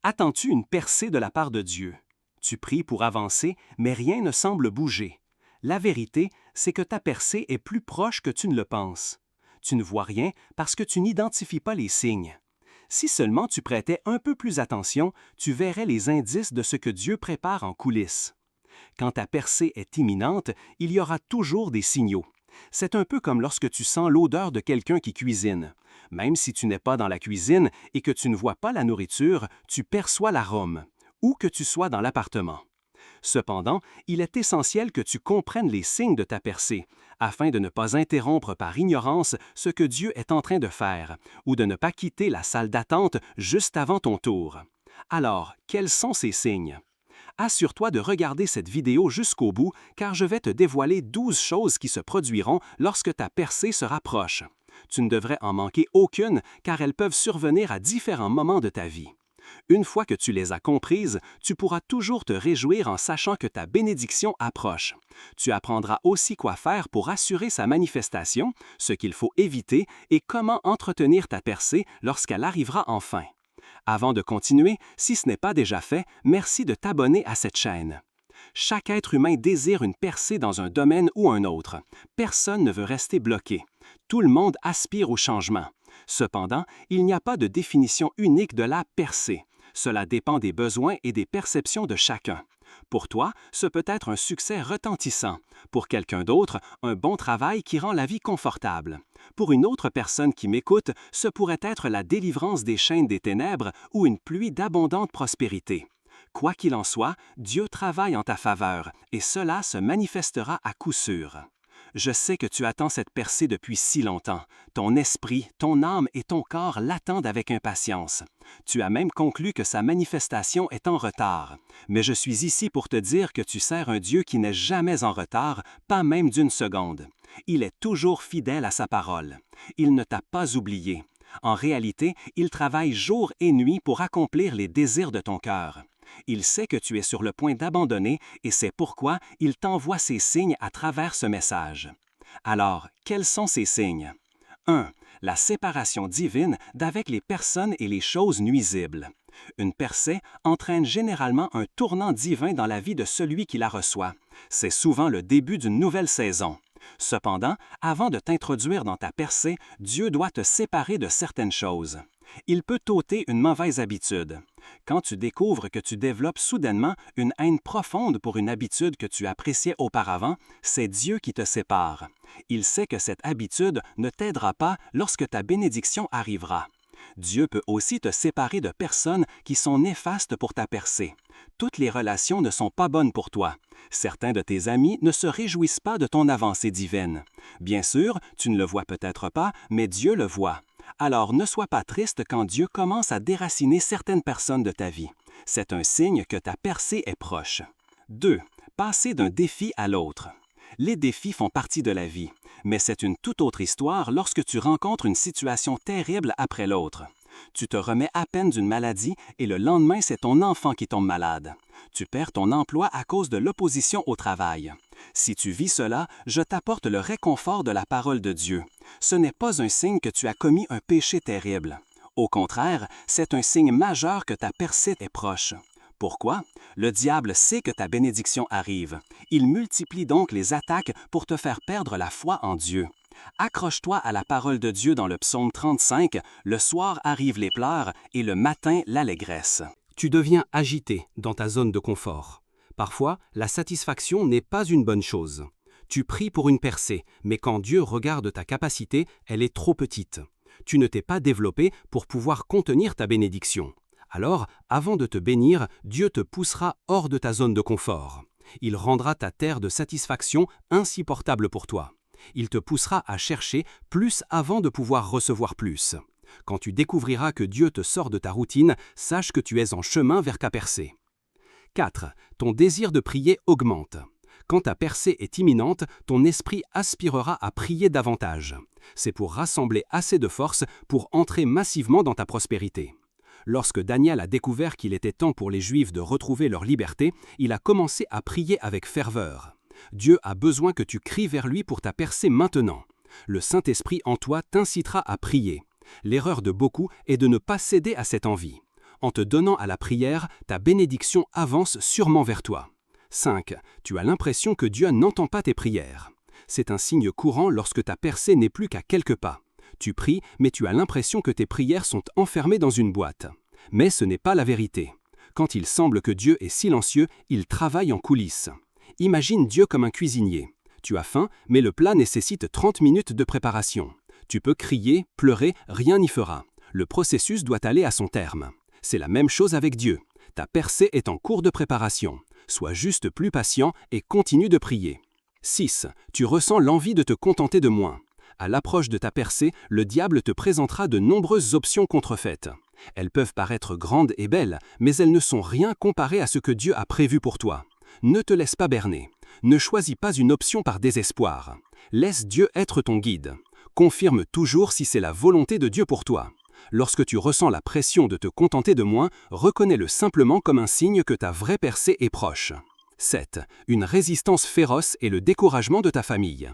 Attends-tu une percée de la part de Dieu? Tu pries pour avancer, mais rien ne semble bouger. La vérité, c'est que ta percée est plus proche que tu ne le penses. Tu ne vois rien parce que tu n'identifies pas les signes. Si seulement tu prêtais un peu plus attention, tu verrais les indices de ce que Dieu prépare en coulisses. Quand ta percée est imminente, il y aura toujours des signaux. C'est un peu comme lorsque tu sens l'odeur de quelqu'un qui cuisine. Même si tu n'es pas dans la cuisine et que tu ne vois pas la nourriture, tu perçois l'arôme, où que tu sois dans l'appartement. Cependant, il est essentiel que tu comprennes les signes de ta percée, afin de ne pas interrompre par ignorance ce que Dieu est en train de faire, ou de ne pas quitter la salle d'attente juste avant ton tour. Alors, quels sont ces signes? Assure-toi de regarder cette vidéo jusqu'au bout, car je vais te dévoiler 12 choses qui se produiront lorsque ta percée se rapproche. Tu ne devrais en manquer aucune, car elles peuvent survenir à différents moments de ta vie. Une fois que tu les as comprises, tu pourras toujours te réjouir en sachant que ta bénédiction approche. Tu apprendras aussi quoi faire pour assurer sa manifestation, ce qu'il faut éviter et comment entretenir ta percée lorsqu'elle arrivera enfin. Avant de continuer, si ce n'est pas déjà fait, merci de t'abonner à cette chaîne. Chaque être humain désire une percée dans un domaine ou un autre. Personne ne veut rester bloqué. Tout le monde aspire au changement. Cependant, il n'y a pas de définition unique de la percée. Cela dépend des besoins et des perceptions de chacun. Pour toi, ce peut être un succès retentissant. Pour quelqu'un d'autre, un bon travail qui rend la vie confortable. Pour une autre personne qui m'écoute, ce pourrait être la délivrance des chaînes des ténèbres ou une pluie d'abondante prospérité. Quoi qu'il en soit, Dieu travaille en ta faveur et cela se manifestera à coup sûr. Je sais que tu attends cette percée depuis si longtemps. Ton esprit, ton âme et ton corps l'attendent avec impatience. Tu as même conclu que sa manifestation est en retard. Mais je suis ici pour te dire que tu sers un Dieu qui n'est jamais en retard, pas même d'une seconde. Il est toujours fidèle à sa parole. Il ne t'a pas oublié. En réalité, il travaille jour et nuit pour accomplir les désirs de ton cœur. Il sait que tu es sur le point d'abandonner et c'est pourquoi il t'envoie ces signes à travers ce message. Alors, quels sont ces signes? 1. La séparation divine d'avec les personnes et les choses nuisibles. Une percée entraîne généralement un tournant divin dans la vie de celui qui la reçoit. C'est souvent le début d'une nouvelle saison. Cependant, avant de t'introduire dans ta percée, Dieu doit te séparer de certaines choses. Il peut t'ôter une mauvaise habitude. Quand tu découvres que tu développes soudainement une haine profonde pour une habitude que tu appréciais auparavant, c'est Dieu qui te sépare. Il sait que cette habitude ne t'aidera pas lorsque ta bénédiction arrivera. Dieu peut aussi te séparer de personnes qui sont néfastes pour ta percée. Toutes les relations ne sont pas bonnes pour toi. Certains de tes amis ne se réjouissent pas de ton avancée divine. Bien sûr, tu ne le vois peut-être pas, mais Dieu le voit. Alors ne sois pas triste quand Dieu commence à déraciner certaines personnes de ta vie. C'est un signe que ta percée est proche. 2. Passer d'un défi à l'autre. Les défis font partie de la vie, mais c'est une toute autre histoire lorsque tu rencontres une situation terrible après l'autre. Tu te remets à peine d'une maladie et le lendemain, c'est ton enfant qui tombe malade. Tu perds ton emploi à cause de l'opposition au travail. Si tu vis cela, je t'apporte le réconfort de la parole de Dieu. Ce n'est pas un signe que tu as commis un péché terrible. Au contraire, c'est un signe majeur que ta percée est proche. Pourquoi? Le diable sait que ta bénédiction arrive. Il multiplie donc les attaques pour te faire perdre la foi en Dieu. Accroche-toi à la parole de Dieu dans le psaume 35, « Le soir arrivent les pleurs et le matin l'allégresse ». Tu deviens agité dans ta zone de confort. Parfois, la satisfaction n'est pas une bonne chose. Tu pries pour une percée, mais quand Dieu regarde ta capacité, elle est trop petite. Tu ne t'es pas développé pour pouvoir contenir ta bénédiction. Alors, avant de te bénir, Dieu te poussera hors de ta zone de confort. Il rendra ta terre de satisfaction insupportable pour toi. Il te poussera à chercher plus avant de pouvoir recevoir plus. Quand tu découvriras que Dieu te sort de ta routine, sache que tu es en chemin vers ta percée. 4. Ton désir de prier augmente. Quand ta percée est imminente, ton esprit aspirera à prier davantage. C'est pour rassembler assez de force pour entrer massivement dans ta prospérité. Lorsque Daniel a découvert qu'il était temps pour les Juifs de retrouver leur liberté, il a commencé à prier avec ferveur. Dieu a besoin que tu cries vers lui pour ta percée maintenant. Le Saint-Esprit en toi t'incitera à prier. L'erreur de beaucoup est de ne pas céder à cette envie. En te donnant à la prière, ta bénédiction avance sûrement vers toi. 5. Tu as l'impression que Dieu n'entend pas tes prières. C'est un signe courant lorsque ta percée n'est plus qu'à quelques pas. Tu pries, mais tu as l'impression que tes prières sont enfermées dans une boîte. Mais ce n'est pas la vérité. Quand il semble que Dieu est silencieux, il travaille en coulisses. Imagine Dieu comme un cuisinier. Tu as faim, mais le plat nécessite 30 minutes de préparation. Tu peux crier, pleurer, rien n'y fera. Le processus doit aller à son terme. C'est la même chose avec Dieu. Ta percée est en cours de préparation. Sois juste plus patient et continue de prier. 6. Tu ressens l'envie de te contenter de moins. À l'approche de ta percée, le diable te présentera de nombreuses options contrefaites. Elles peuvent paraître grandes et belles, mais elles ne sont rien comparées à ce que Dieu a prévu pour toi. Ne te laisse pas berner. Ne choisis pas une option par désespoir. Laisse Dieu être ton guide. Confirme toujours si c'est la volonté de Dieu pour toi. Lorsque tu ressens la pression de te contenter de moins, reconnais-le simplement comme un signe que ta vraie percée est proche. 7. Une résistance féroce et le découragement de ta famille.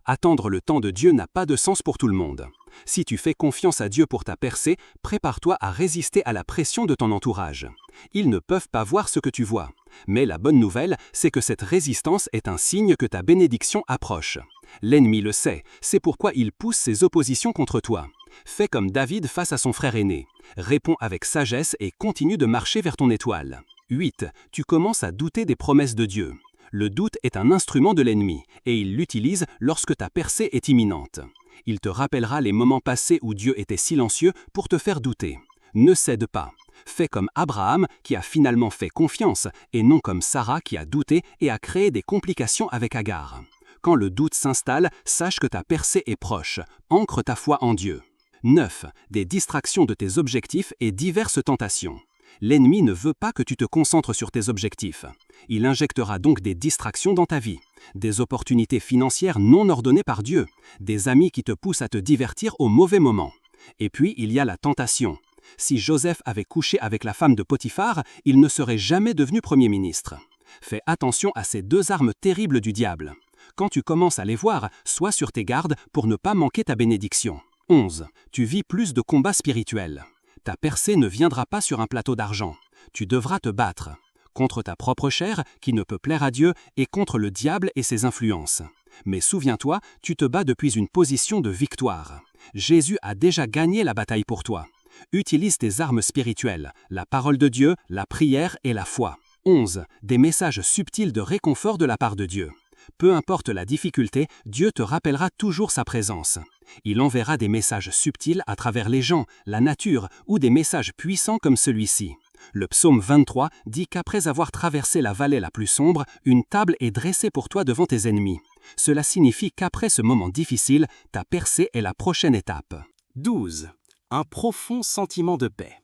Attendre le temps de Dieu n'a pas de sens pour tout le monde. Si tu fais confiance à Dieu pour ta percée, prépare-toi à résister à la pression de ton entourage. Ils ne peuvent pas voir ce que tu vois. Mais la bonne nouvelle, c'est que cette résistance est un signe que ta bénédiction approche. L'ennemi le sait, c'est pourquoi il pousse ses oppositions contre toi. Fais comme David face à son frère aîné. Réponds avec sagesse et continue de marcher vers ton étoile. 8. Tu commences à douter des promesses de Dieu. Le doute est un instrument de l'ennemi, et il l'utilise lorsque ta percée est imminente. Il te rappellera les moments passés où Dieu était silencieux pour te faire douter. Ne cède pas. Fais comme Abraham qui a finalement fait confiance, et non comme Sarah qui a douté et a créé des complications avec Agar. Quand le doute s'installe, sache que ta percée est proche. Ancre ta foi en Dieu. 9. Des distractions de tes objectifs et diverses tentations. L'ennemi ne veut pas que tu te concentres sur tes objectifs. Il injectera donc des distractions dans ta vie, des opportunités financières non ordonnées par Dieu, des amis qui te poussent à te divertir au mauvais moment. Et puis, il y a la tentation. Si Joseph avait couché avec la femme de Potiphar, il ne serait jamais devenu Premier ministre. Fais attention à ces deux armes terribles du diable. Quand tu commences à les voir, sois sur tes gardes pour ne pas manquer ta bénédiction. 11. Tu vis plus de combats spirituels. Ta percée ne viendra pas sur un plateau d'argent. Tu devras te battre contre ta propre chair, qui ne peut plaire à Dieu, et contre le diable et ses influences. Mais souviens-toi, tu te bats depuis une position de victoire. Jésus a déjà gagné la bataille pour toi. Utilise tes armes spirituelles, la parole de Dieu, la prière et la foi. 11. Des messages subtils de réconfort de la part de Dieu. Peu importe la difficulté, Dieu te rappellera toujours sa présence. Il enverra des messages subtils à travers les gens, la nature ou des messages puissants comme celui-ci. Le psaume 23 dit qu'après avoir traversé la vallée la plus sombre, une table est dressée pour toi devant tes ennemis. Cela signifie qu'après ce moment difficile, ta percée est la prochaine étape. 12. Un profond sentiment de paix.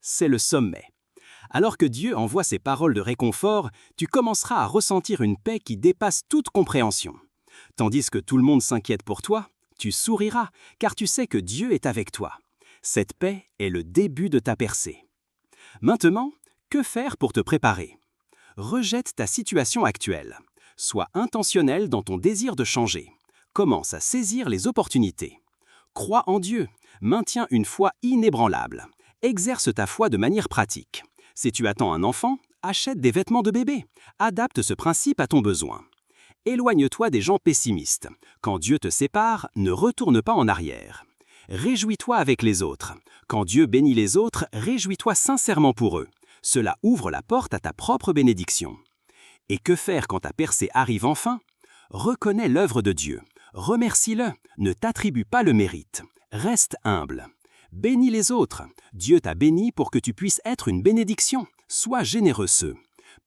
C'est le sommet. Alors que Dieu envoie ses paroles de réconfort, tu commenceras à ressentir une paix qui dépasse toute compréhension. Tandis que tout le monde s'inquiète pour toi, tu souriras, car tu sais que Dieu est avec toi. Cette paix est le début de ta percée. Maintenant, que faire pour te préparer? Rejette ta situation actuelle. Sois intentionnel dans ton désir de changer. Commence à saisir les opportunités. Crois en Dieu. Maintiens une foi inébranlable. Exerce ta foi de manière pratique. Si tu attends un enfant, achète des vêtements de bébé. Adapte ce principe à ton besoin. Éloigne-toi des gens pessimistes. Quand Dieu te sépare, ne retourne pas en arrière. Réjouis-toi avec les autres. Quand Dieu bénit les autres, réjouis-toi sincèrement pour eux. Cela ouvre la porte à ta propre bénédiction. Et que faire quand ta percée arrive enfin? Reconnais l'œuvre de Dieu. Remercie-le. Ne t'attribue pas le mérite. Reste humble. Bénis les autres. Dieu t'a béni pour que tu puisses être une bénédiction. Sois généreux.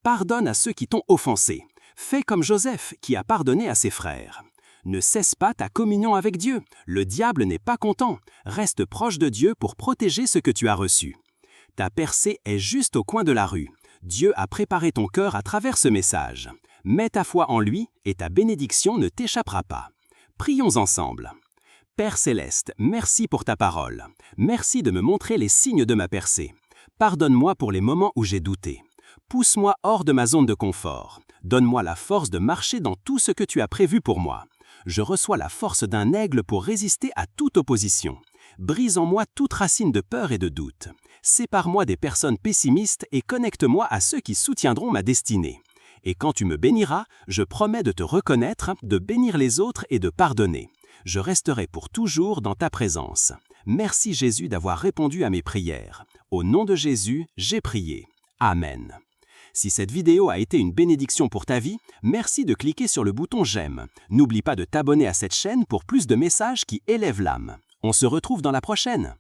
Pardonne à ceux qui t'ont offensé. Fais comme Joseph qui a pardonné à ses frères. Ne cesse pas ta communion avec Dieu. Le diable n'est pas content. Reste proche de Dieu pour protéger ce que tu as reçu. Ta percée est juste au coin de la rue. Dieu a préparé ton cœur à travers ce message. Mets ta foi en lui et ta bénédiction ne t'échappera pas. Prions ensemble. Père Céleste, merci pour ta parole. Merci de me montrer les signes de ma percée. Pardonne-moi pour les moments où j'ai douté. Pousse-moi hors de ma zone de confort. Donne-moi la force de marcher dans tout ce que tu as prévu pour moi. Je reçois la force d'un aigle pour résister à toute opposition. Brise en moi toute racine de peur et de doute. Sépare-moi des personnes pessimistes et connecte-moi à ceux qui soutiendront ma destinée. Et quand tu me béniras, je promets de te reconnaître, de bénir les autres et de pardonner. Je resterai pour toujours dans ta présence. Merci Jésus d'avoir répondu à mes prières. Au nom de Jésus, j'ai prié. Amen. Si cette vidéo a été une bénédiction pour ta vie, merci de cliquer sur le bouton j'aime. N'oublie pas de t'abonner à cette chaîne pour plus de messages qui élèvent l'âme. On se retrouve dans la prochaine.